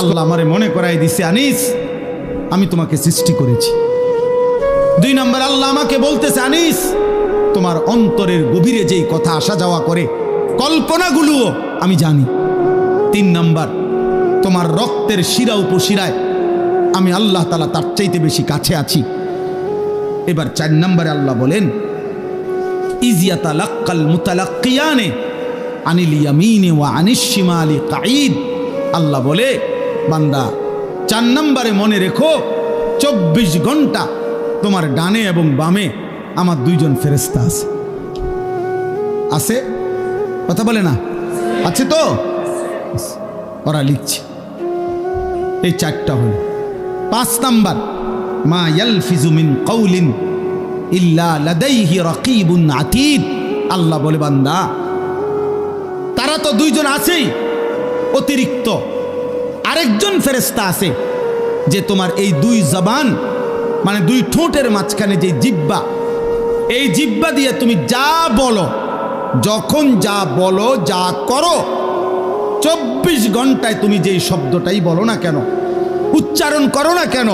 আল্লাহ আমারে মনে করাই দিছে, আনিস আমি তোমাকে সৃষ্টি করেছি। 2 নম্বর আল্লাহ আমাকে বলতেছে, আনিস তোমার অন্তরের গভীরে যেই কথা আসা যাওয়া করে কল্পনাগুলোও আমি জানি। 3 নম্বর তোমার রক্তের শিরা উপশিরায় আমি আল্লাহ তাআলা তার চাইতে বেশি কাছে আছি। এবার 4 নম্বরে আল্লাহ বলেন, ইজিয়াতালাক্কাল মুতালাক্কিয়ানে আনিল ইয়ামিনে ওয়া আনিশ শিমালি কাঈদ। আল্লাহ বলে, বান্দা 4 নম্বরে মনে রেখো 24 ঘন্টা তোমার ডানে এবং বামে আমার 2 জন ফেরেশতা আছে। আছে? কথা বলে না? আছে তো? ওরা লিখছে। এই 4টা হলো। 5 নাম্বার, মা ইয়ালফিজু মিন কাউলিন ইল্লা লাদাইহি রাকিবুন আতীদ। আল্লাহ বলে, বান্দা তারা তো 2 জন আছেই, অতিরিক্ত আরেকজন ফেরেশতা আছে যে তোমার এই 2 জবান মানে 2 ঠোঁটের মাঝখানে যে জিহ্বা, এই জিহ্বা দিয়ে তুমি যা বলো, যখন যা বলো, যা করো, 24 ঘন্টায় তুমি যেই শব্দটাই বলো না কেন, উচ্চারণ করো না কেন,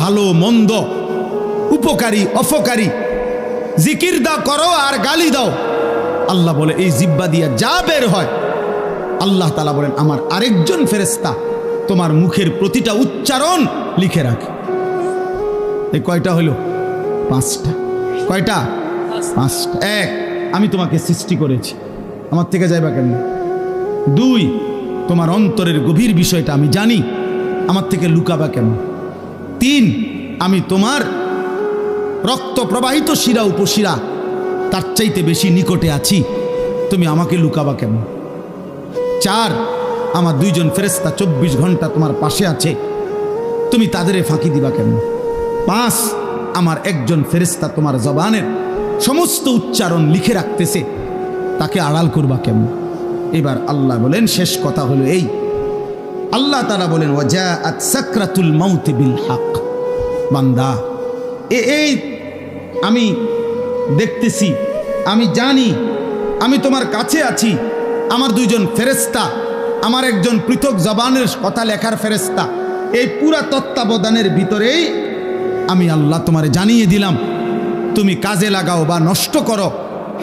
ভালো মন্দ, উপকারী অপকারী, জিকির দাও করো আর গালি দাও, আল্লাহ বলে এই জিহ্বা দিয়ে যা বের হয়, আল্লাহ তাআলা বলেন আমার আরেকজন ফেরেশতা তোমার মুখের প্রতিটা উচ্চারণ লিখে রাখে। এই কয়টা হলো? 5টা। কয়টা? 5টা। 1, আমি তোমাকে সৃষ্টি করেছি, আমার থেকে যাইবা কেন? 2, তোমার অন্তরের গভীর বিষয়টা আমি জানি, আমার থেকে লুকাবা কেন? 3, আমি তোমার রক্ত প্রবাহিত শিরা উপশিরা তার চাইতে বেশি নিকটে আছি, তুমি আমাকে লুকাবা কেন? 4, আমার 2 জন ফেরেশতা 24 ঘন্টা তোমার পাশে আছে, তুমি তাদের ফাঁকি দিবা কেন? 5, আমার একজন ফেরেশতা তোমার জবানের সমস্ত উচ্চারণ লিখে রাখতেছে, তাকে আড়াল করবা কেমন? এবার আল্লাহ বলেন, শেষ কথা হলো এই, আল্লাহ তাআলা বলেন, ওয়াজাআত সাকরাতুল মাউত বিল হক। বান্দা এই আমি দেখতেছি, আমি জানি, আমি তোমার কাছে আছি, আমার 2 জন ফেরেশতা, আমার একজন পৃথক জবানের কথা লেখার ফেরেশতা, এই পুরা তত্ত্বাবধানের ভিতরেই আমি আল্লাহ তোমারে জানিয়ে দিলাম, তুমি কাজে লাগাও বা নষ্ট করো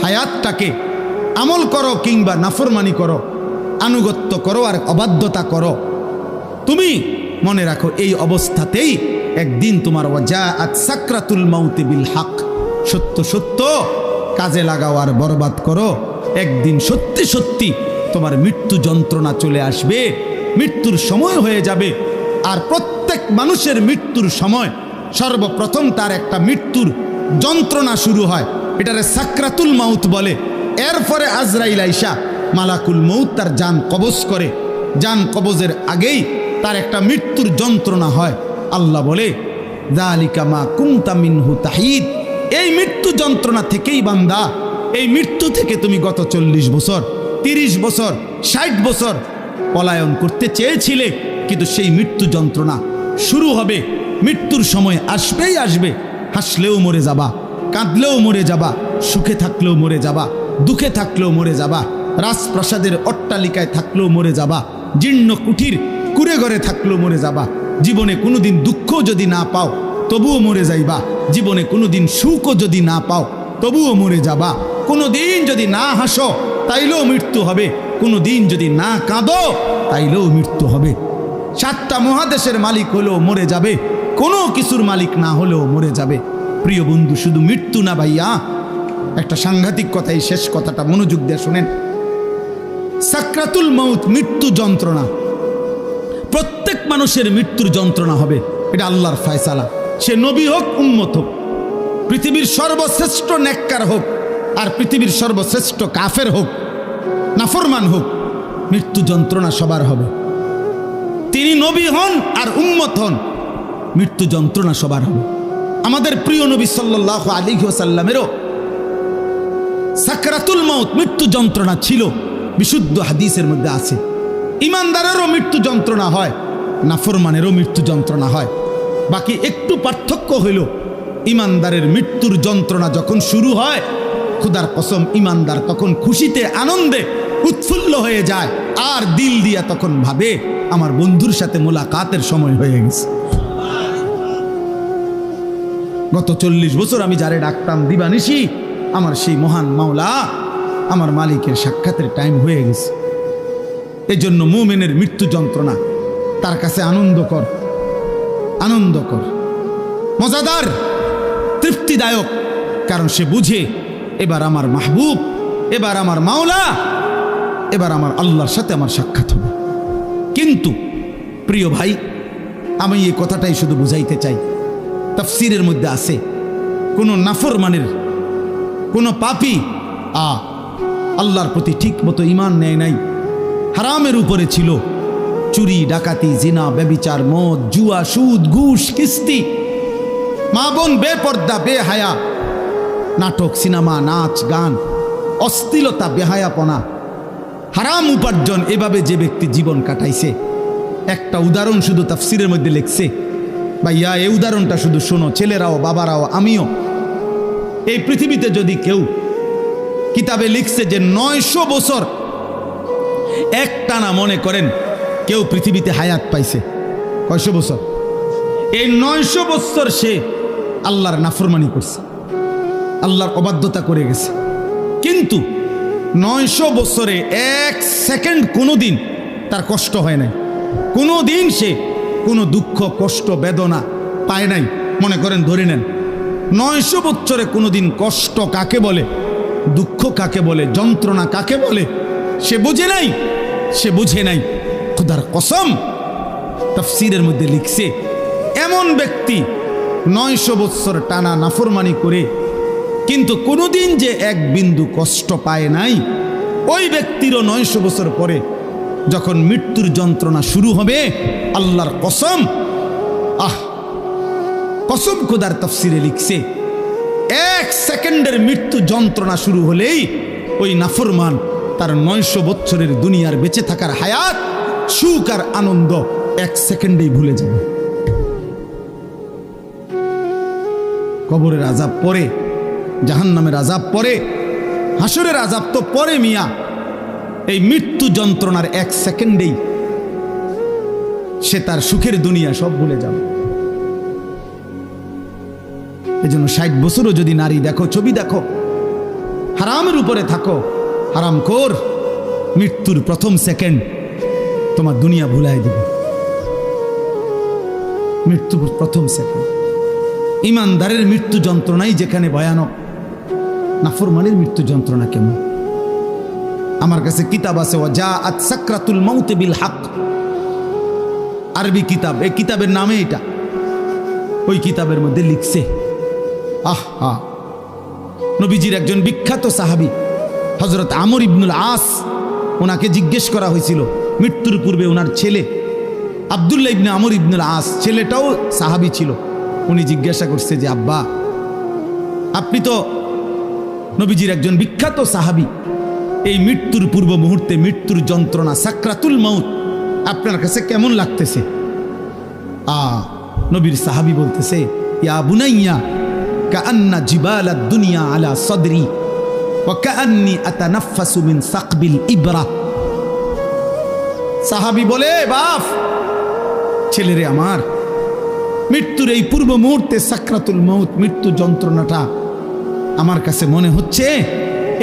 হায়াতটাকে, আমল করো কিংবা নাফরমানি করো, আনুগত্য করো আর অবাধ্যতা করো, তুমি মনে রাখো এই অবস্থাতেই একদিন তোমার ওয়াজাআত সাকরাতুল মাউত বিল হক, সত্য সত্য কাজে লাগাও আর বরবাদ করো, একদিন সত্যি সত্যি তোমার মৃত্যু যন্ত্রণা চলে আসবে, মৃত্যুর সময় হয়ে যাবে। আর প্রত্যেক মানুষের মৃত্যুর সময় সর্বপ্রথম তার একটা মৃত্যুর যন্ত্রণা শুরু হয়, এটারে সাকরাতুল মাউত বলে। এরপরে আজরাইল আইসা মালাকুল মউত তার জান কবজ করে, জান কবজের আগেই তার একটা মৃত্যুর যন্ত্রণা হয়। আল্লাহ বলে, যালিকা মা কুনতা মিনহু তাহিদ। এই মৃত্যু যন্ত্রণা থেকেই বান্দা, এই মৃত্যু থেকে তুমি গত 40 বছর, 30 বছর, 60 বছর পলায়ন করতে চেয়েছিলে, কিন্তু সেই মৃত্যু যন্ত্রণা শুরু হবে। মৃত্যুর সময় আসবেই আসবে, হাসলেও মরে যাবা, কাঁদলেও মরে যাবা, সুখে থাকলেও মরে যাবা, দুঃখে থাকলেও মরে যাবা, রাজপ্রাসাদের অট্টালিকায় থাকলেও মরে যাবা, জীর্ণ কুঠির কুড়ে ঘরে থাকলেও মরে যাবা। জীবনে কোনোদিন দুঃখ যদি না পাও তবুও মরে যাইবা, জীবনে কোনোদিন সুখও যদি না পাও তবুও মরে যাবা, কোনোদিন যদি না হাসো তাইলেও মৃত্যু হবে, কোনোদিন যদি না কাঁদো তাইলেও মৃত্যু হবে। 7টা মহাদেশের মালিক হলেও মরে যাবে, কোনো কিছুর মালিক না হলেও মরে যাবে। প্রিয় বন্ধু, শুধু মৃত্যু না ভাইয়া, একটা সাংঘাতিক কথা, এই শেষ কথাটা মনোযোগ দিয়ে শুনেন। সাকরাতুল মাউত মৃত্যু যন্ত্রণা, প্রত্যেক মানুষের মৃত্যুর যন্ত্রণা হবে, এটা আল্লাহর ফয়সালা। সে নবী হোক, উম্মত হোক, পৃথিবীর সর্বশ্রেষ্ঠ নেককার হোক আর পৃথিবীর সর্বশ্রেষ্ঠ কাফের হোক, নাফরমান হোক, মৃত্যু যন্ত্রণা সবার হবে। তিনি নবী হন আর উম্মত হন, মৃত্যু যন্ত্রণা সবার হবে। আমাদের প্রিয় নবী সাল্লাল্লাহু আলাইহি ওয়াসাল্লামেরও সাকরাতুল মাউত মৃত্যু যন্ত্রণা ছিল, বিশুদ্ধ হাদিসের মধ্যে আছে। ইমানদারেরও মৃত্যু যন্ত্রণা হয়, নাফরমানেরও মৃত্যু যন্ত্রণা হয়। বাকি একটু পার্থক্য হইল, ইমানদারের মৃত্যুর যন্ত্রণা যখন শুরু হয়, খুদার কসম ইমানদার তখন খুশিতে আনন্দে উৎফুল্ল হয়ে যায়, আর দিল দিয়া তখন ভাবে আমার বন্ধুর সাথে মোলাকাতের সময় হয়ে গেছে। গত 40 বছর আমি যারে ডাকতাম দিবানিশি, আমার সেই মহান মাওলা, আমার মালিকের সাক্ষাতের টাইম হয়ে গেছে। এই জন্য মুমিনের মৃত্যু যন্ত্রণা তার কাছে আনন্দকর, মজাদার, তৃপ্তিদায়ক। কারণ সে বুঝে এবার আমার মাহবুব, এবার আমার মাওলা, এবার আমার আল্লাহর সাথে আমার সাক্ষাৎ হবে। কিন্তু প্রিয় ভাই, আমি এই কথাটাই শুধু বুঝাইতে চাই, তাফসীরের মধ্যে আছে কোন নাফরমানের, কোন পাপী আল্লাহর প্রতি ঠিক মতো ঈমান নেয় নাই, হারামের উপরে ছিল, চুরি, ডাকাতি, জিনা, ব্যভিচার, মদ, জুয়া, সুদ, ঘুষ, কিস্তি, মা বোন বেপর্দা, বেহায়া, নাটক, সিনেমা, নাচ, গান, অশ্লীলতা, বেহায়াপনা, হারাম উপার্জন, এভাবে যে ব্যক্তি জীবন কাটাইছে, একটা উদাহরণ শুধু তাফসীরের মধ্যে লিখছে। ভাইয়া, এই উদাহরণটা শুধু শোনো, ছেলেরাও, বাবারাও, আমিও। এই পৃথিবীতে যদি কেউ, কিতাবে লিখছে যে 900 বছর একটানা, মনে করেন কেউ পৃথিবীতে হায়াত পাইছে, কয়শো বছর? এই 900 বছর সে আল্লাহর নাফরমানি করছে, আল্লাহর অবাধ্যতা করে গেছে। কিন্তু 900 বছরে 1 সেকেন্ড কোনোদিন তার কষ্ট হয় নাই, কোনোদিন সে কোনো দুঃখ, কষ্ট, বেদনা পায় নাই। মনে করেন, ধরে নেন 900 বছরে কোনোদিন কষ্ট কাকে বলে, দুঃখ কাকে বলে, যন্ত্রণা কাকে বলে সে বুঝে নাই, সে বুঝে নাই। খোদার কসম, তাফসীরের মধ্যে লিখছে, এমন ব্যক্তি 900 বছর টানা নাফরমানি করে কিন্তু কোনোদিন যে এক বিন্দু কষ্ট পায় নাই, ওই ব্যক্তিরও 900 বছর পরে যখন মৃত্যুর যন্ত্রণা শুরু হবে, আল্লাহর কসম, কসম খোদার তাফসীরে লিখছে, 1 সেকেন্ডের মৃত্যু যন্ত্রণা শুরু হলেই ওই নাফরমান তার 900 বছরের দুনিয়ার বেঁচে থাকার হায়াত, সুখ আর আনন্দ 1 সেকেন্ডেই ভুলে যাবে। কবরের আযাব পরে, জাহান্নামের আযাব পরে, হাসরের আযাব তো পরে মিয়া। এই মৃত্যু যন্ত্রণার 1 সেকেন্ডেই সে তার সুখের দুনিয়া সব ভুলে যাবে। এজন্য 60 বছরও যদি নারী দেখো, ছবি দেখো, হারামের উপরে থাকো, হারামখোর, মৃত্যুর প্রথম সেকেন্ড তোমার দুনিয়া ভুলাই দেবে। মৃত্যুর প্রথম সেকেন্ড। ইমানদারের মৃত্যু যন্ত্রণাই যেখানে ভয়ানক, নাফরমানের মৃত্যু যন্ত্রণা কেমন? আমার কাছে কিতাব আছে, ওয়াজাআত সাকরাতুল মাউত বিল হক, আরবি কিতাব, এই কিতাবের নামে এটা। ওই কিতাবের মধ্যে লিখছে, নবীজির একজন বিখ্যাত সাহাবী হযরত আমর ইবনুল আস, ওনাকে জিজ্ঞেস করা হয়েছিল মৃত্যুর পূর্বে, ওনার ছেলে আব্দুল্লাহ ইবনে আমর ইবনুল আস, ছেলেটাও সাহাবী ছিল। উনি জিজ্ঞাসা করছে যে, আব্বা, আপনি তো নবীজির একজন বিখ্যাত সাহাবী, এই মৃত্যুর পূর্ব মুহূর্তে মৃত্যুর যন্ত্রণা, সাকরাতুল মাউত আপনার কাছে কেমন লাগতেছে? নবীর সাহাবী বলতেছে, ইয়া বুনাইয়া কাআন্না জিবালাদ দুনিয়া আলা সাদরি ওয়া কাআন্নি আতানাফাসু মিন সাকবিল ইবরা। সাহাবী বলে, বাপ, ছেলেরে আমার, মৃত্যুর এই পূর্ব মুহূর্তে সাকরাতুল মাউত, মৃত্যু যন্ত্রণাটা আমার কাছে মনে হচ্ছে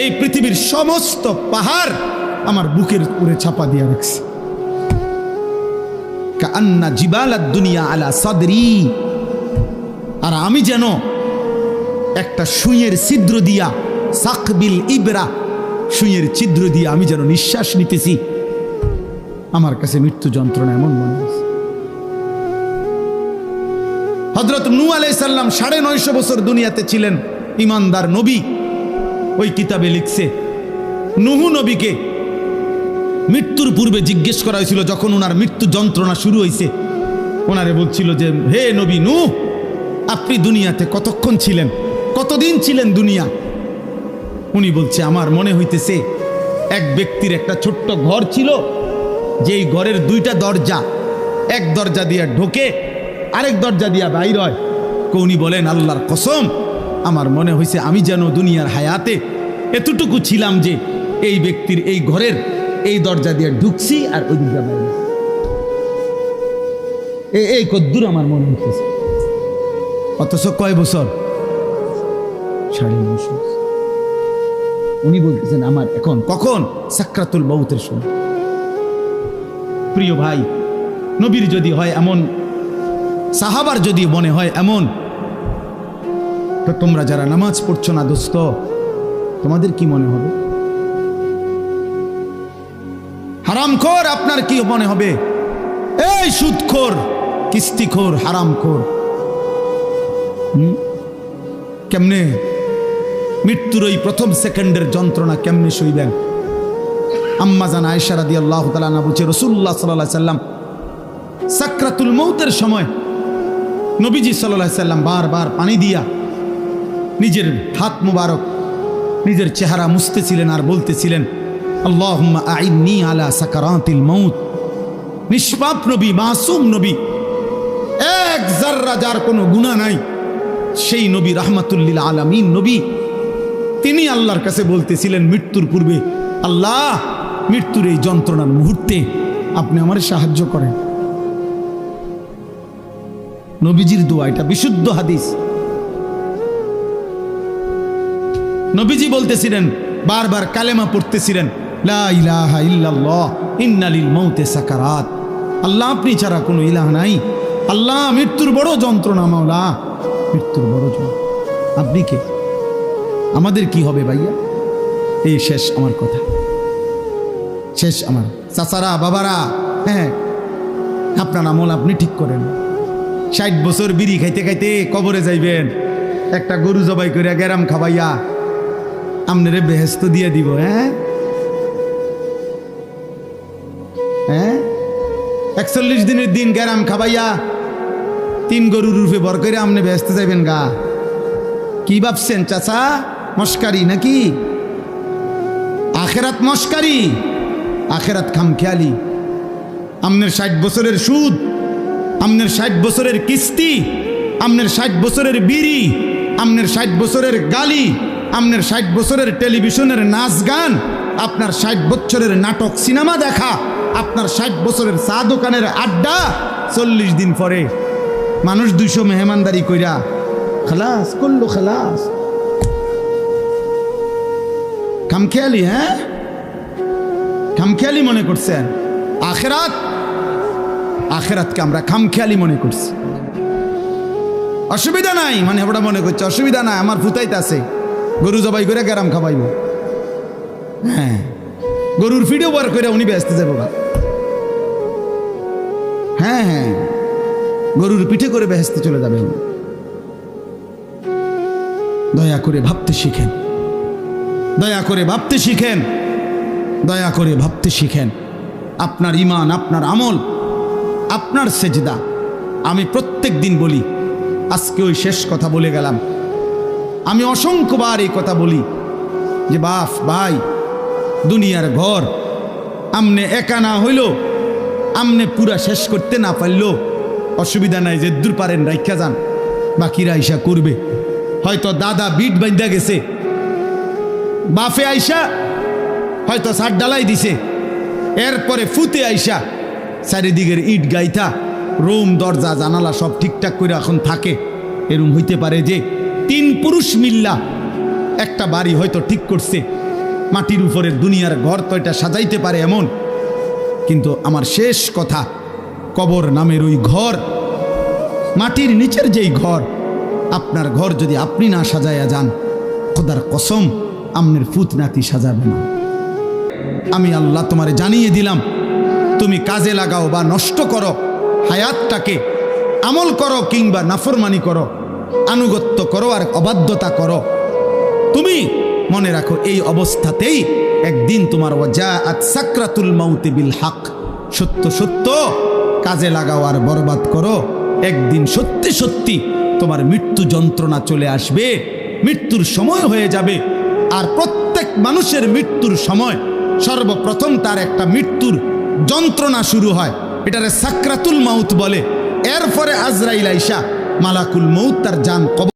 এই পৃথিবীর সমস্ত পাহাড় আমার বুকের উপরে চাপা দিয়ে রাখছে। কাআন্না জিবালাদ দুনিয়া আলা সাদরি, আর আমি যেন একটা সুইয়ের ছিদ্র দিয়া, সাকবিল ইবরা, সুইয়ের ছিদ্র দিয়ে আমি যেন নিঃশ্বাস নিতেছি। আমার কাছে মৃত্যু যন্ত্রণা এমন মনে হচ্ছে। হযরত নূহ আলাইহিস সালাম 950 বছর দুনিয়াতে ছিলেন, ইমানদার নবী। ওই কিতাবে লিখছে, নূহ নবীকে মৃত্যুর পূর্বে জিজ্ঞেস করা হয়েছিল, যখন ওনার মৃত্যু যন্ত্রণা শুরু হয়েছে, ওনারে বলছিল যে, হে নবী নূহ, আপনি দুনিয়াতে কতক্ষণ ছিলেন, কতদিন ছিলেন দুনিয়া? উনি বলছে, আমার মনে হইতেছে এক ব্যক্তির একটা ছোট্ট ঘর ছিল, যেই ঘরের 2টা দরজা, এক দরজা দিয়া ঢোকে, আরেক দরজা দিয়া বাইর হয়। উনি বলেন, আল্লাহর কসম, আমার মনে হয়েছে আমি যেন দুনিয়ার হায়াতে এতটুকু ছিলাম যে এই ব্যক্তির এই ঘরের এই দরজা দিয়ে ঢুকছি আর ওই দিকে বাইরে এই কদ্দুর আমার মনে হচ্ছে। অথচ কয় বছর? 9.5 বছর। উনি বলতেছেন আমার এখন কখন? সাকরাতুল মউতের সময়। প্রিয় ভাই, নবীর যদি হয় এমন, সাহাবার যদি মনে হয় এমন, তো তোমরা যারা নামাজ পড়ছো না দোস্ত, তোমাদের কি মনে হবে? হারামখোর আপনার কি মনে হবে? এই সুদখোর, কিস্তিখোর, হারামখোর, কেমনে মৃত্যুর ওই প্রথম সেকেন্ডের যন্ত্রণা কেমনে সইবেন? আম্মা জান আয়েশা রাদিয়াল্লাহু তাআলা আনহা বলছে রাসূলুল্লাহ সাল্লাল্লাহু আলাইহি সাল্লাম সাকরাতুল মউতের সময় নবীজি সাল্লাল্লাহু আলাইহি সাল্লাম বারবার পানি দিয়া নিজের হাত মুবারক নিজের চেহারা মুছতেছিলেন আর বলতেছিলেন আল্লাহুম্মা আইন্নি আলা সাকারাতিল মউত। নিষ্পাপ নবী, মাসুম নবী, এক যাররা যার কোনো গুনাহ নাই, সেই নবী রাহমাতুল লিল আলামিন নবী, তিনি আল্লাহর কাছে বলতেছিলেন মৃত্যুর পূর্বে, আল্লাহ মৃত্যুর এই যন্ত্রণার মুহূর্তে আপনি আমার সাহায্য করেন। নবীজির দোয়া, এটা বিশুদ্ধ হাদিস। নবীজি বলতেছিলেন, বারবার কালেমা পড়তেছিলেন, লা ইলাহা ইল্লাল্লাহ ইন্না লিল মাউতি সাকারাত। আল্লাহ আপনি ছাড়া কোনো ইলাহ নাই, আল্লাহ মৃত্যুর বড় যন্ত্রণা, মাওলা মৃত্যুর বড় যন্ত্রণা। আপনি কে? আমাদের কি হবে ভাইয়া? এই শেষ আমার কথা, শেষ আমার চাচারা, বাবারা, হ্যাঁ আপনার আমল আপনি ঠিক করেন। 60 বছর বিড়ি খাইতে খাইতে কবরে যাইবেন, একটা গরু জবাই করিয়া গেরাম খাবাইয়া আপনারে বেহেস্ত দিয়ে দিব। হ্যাঁ হ্যাঁ 41 দিনের দিন গেরাম খাবাইয়া 3 গরুর রূপে বর করে আপনি বেহেস্তে যাইবেন গা। কি ভাবছেন চাচা? মস্কারি নাকি? আখেরাত মস্কারি, আখেরাত খামখেয়ালি। আপনার 60 বছরের সুদ, আপনার 60 বছরের কিস্তি, আপনার 60 বছরের বিড়ি, আপনার 60 বছরের গালি, আপনার 60 বছরের টেলিভিশনের নাচ গান, আপনার 60 বছরের নাটক সিনেমা দেখা, আপনার 60 বছরের চা দোকানের আড্ডা, 40 দিন পরে মানুষ 200 মেহমানদারি কইরা খালাস করলো, খালাস। খামখেয়ালি, হ্যাঁ খামখেয়ালি মনে করছেন। আখেরাত, আখেরাতকে আমরা খামখেয়ালি মনে করছি। অসুবিধা নাই, মানে ওটা মনে করছে অসুবিধা নাই, আমার ফুতাইতে আছে, গরু জবাই করে গেরাম খাবাইব। হ্যাঁ গরুর ভিডিও বার করে উনি ব্যস্ত যাবো। হ্যাঁ হ্যাঁ গরুর পিঠে করে বেহেস্তে চলে যাবেন। দয়া করে ভাবতে শিখেন, দয়া করে ভাবতে শিখেন, দয়া করে ভাবতে শিখেন। আপনার ঈমান, আপনার আমল, আপনার সেজদা। আমি প্রত্যেক দিন বলি, আজকে ওই শেষ কথা বলে গেলাম। আমি অসংখ্যবার এই কথা বলি যে বাপ ভাই, দুনিয়ার ঘর আমনে একা না হইল, আমনে পুরা শেষ করতে না পারল অসুবিধা নাই, যে দূর পারেন রাইখা যান, বাকিরা আইসা করবে। হয়তো দাদা বিট বাঁধা গেছে, বাফে আইসা হয়তো ছাদ ডালাই দিছে, এরপরে ফুতে আইসা চারিদিকের ইট গাইথা রুম দরজা জানালা সব ঠিকঠাক করে এখন থাকে। এরম হইতে পারে যে 3 পুরুষ মিল্লা একটা বাড়ি হয়তো ঠিক করছে, মাটির উপরের দুনিয়ার ঘর তো এটা সাজাইতে পারে এমন। কিন্তু আমার শেষ কথা, কবর নামের ওই ঘর, মাটির নিচের যেই ঘর, আপনার ঘর যদি আপনি না সাজাইয়া যান, খোদার কসম আমনের ফুত নাতি সাজাবে না। আমি আল্লাহ তোমারে জানিয়ে দিলাম, তুমি কাজে লাগাও বা নষ্ট করো হায়াতটাকে, আমল করো কিংবা নাফরমানি করো, আনুগত্য করো আর অবাধ্যতা করো, তুমি মনে রাখো এই অবস্থাতেই একদিন তোমার ওয়াজাআত সাকরাতুল মাউতি বিল হক, সত্য সত্য কাজে লাগাও আর বরবাদ করো, একদিন সত্যি সত্যি তোমার মৃত্যু যন্ত্রণা চলে আসবে, মৃত্যুর সময় হয়ে যাবে। আর প্রত্যেক মানুষের মৃত্যুর সময় সর্বপ্রথম তার একটা মৃত্যুর যন্ত্রণা শুরু হয়, এটারে সাকরাতুল মাউত বলে। এরপরে আজরাইল আইসা মালাকুল মউত তার জান কবজ